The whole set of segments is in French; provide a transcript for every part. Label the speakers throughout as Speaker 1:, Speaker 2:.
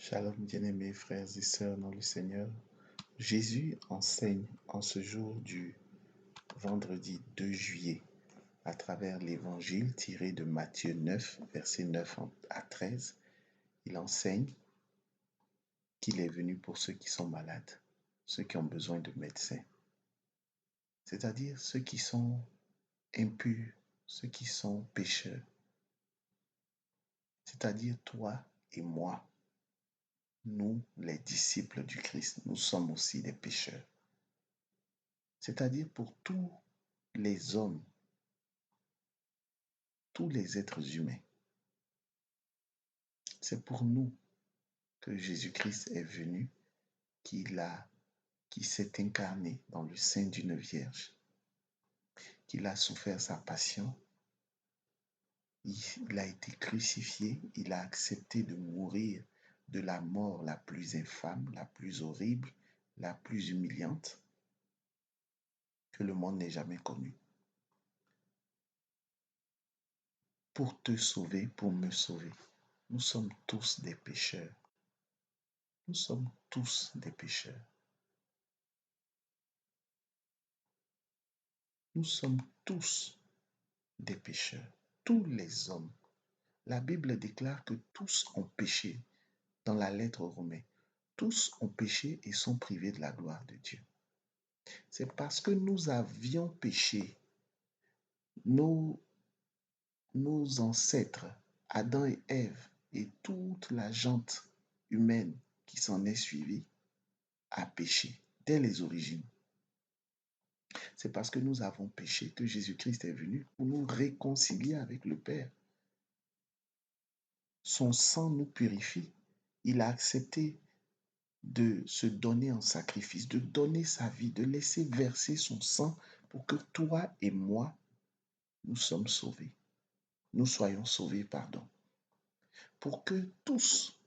Speaker 1: Shalom, bien-aimés frères et sœurs dans le Seigneur. Jésus enseigne en ce jour du vendredi 2 juillet à travers l'évangile tiré de Matthieu 9, versets 9 à 13. Il enseigne qu'il est venu pour ceux qui sont malades, ceux qui ont besoin de médecins, c'est-à-dire ceux qui sont impurs, ceux qui sont pécheurs, c'est-à-dire toi et moi. Nous, les disciples du Christ, nous sommes aussi des pécheurs. C'est-à-dire pour tous les hommes, tous les êtres humains. C'est pour nous que Jésus-Christ est venu, qui s'est incarné dans le sein d'une vierge, qu'il a souffert sa passion, il a été crucifié, il a accepté de mourir de la mort la plus infâme, la plus horrible, la plus humiliante que le monde n'ait jamais connue. Pour te sauver, pour me sauver. Nous sommes tous des pécheurs. Nous sommes tous des pécheurs. Nous sommes tous des pécheurs, tous les hommes. La Bible déclare que tous ont péché dans la lettre aux Romains. Tous ont péché et sont privés de la gloire de Dieu. C'est parce que nous avions péché, nos ancêtres, Adam et Ève, et toute la gente humaine qui s'en est suivie, a péché dès les origines. C'est parce que nous avons péché que Jésus-Christ est venu pour nous réconcilier avec le Père. Son sang nous purifie. Il a accepté de se donner en sacrifice, de donner sa vie, de laisser verser son sang pour que toi et moi, nous soyons sauvés. Nous soyons sauvés, pardon. Pour que tous,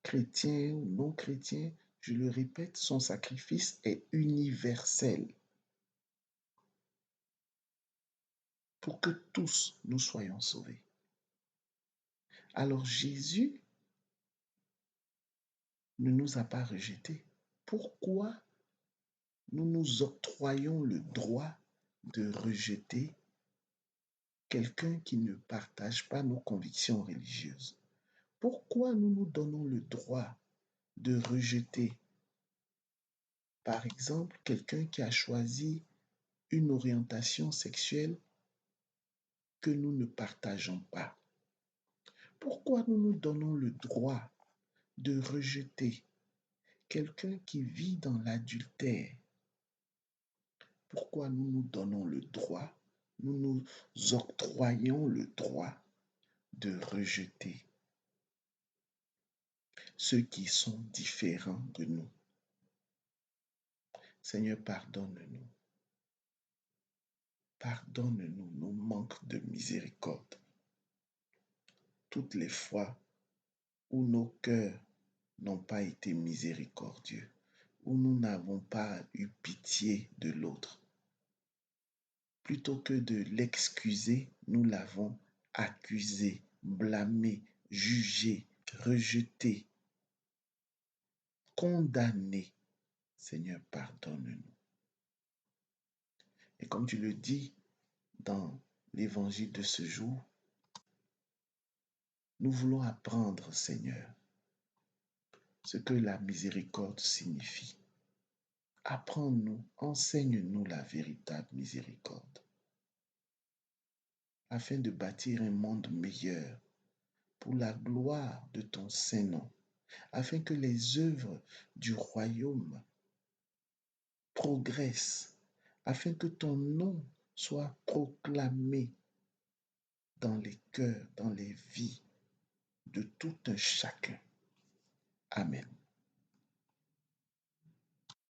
Speaker 1: chrétiens ou non chrétiens, je le répète, son sacrifice est universel. Pour que tous, nous soyons sauvés. Alors Jésus ne nous a pas rejetés. Pourquoi nous nous octroyons le droit de rejeter quelqu'un qui ne partage pas nos convictions religieuses? Pourquoi nous nous donnons le droit de rejeter, par exemple, quelqu'un qui a choisi une orientation sexuelle que nous ne partageons pas? Pourquoi nous nous donnons le droit de rejeter quelqu'un qui vit dans l'adultère? Pourquoi nous nous donnons le droit, nous nous octroyons le droit de rejeter ceux qui sont différents de nous? Seigneur, pardonne-nous. Pardonne-nous nos manques de miséricorde. Toutes les fois où nos cœurs n'ont pas été miséricordieux, où nous n'avons pas eu pitié de l'autre, plutôt que de l'excuser, nous l'avons accusé, blâmé, jugé, rejeté, condamné. Seigneur, pardonne-nous. Et comme tu le dis dans l'évangile de ce jour, nous voulons apprendre, Seigneur, ce que la miséricorde signifie. Apprends-nous, enseigne-nous la véritable miséricorde, afin de bâtir un monde meilleur pour la gloire de ton Saint-Nom, afin que les œuvres du royaume progressent, afin que ton nom soit proclamé dans les cœurs, dans les vies de tout un chacun. Amen.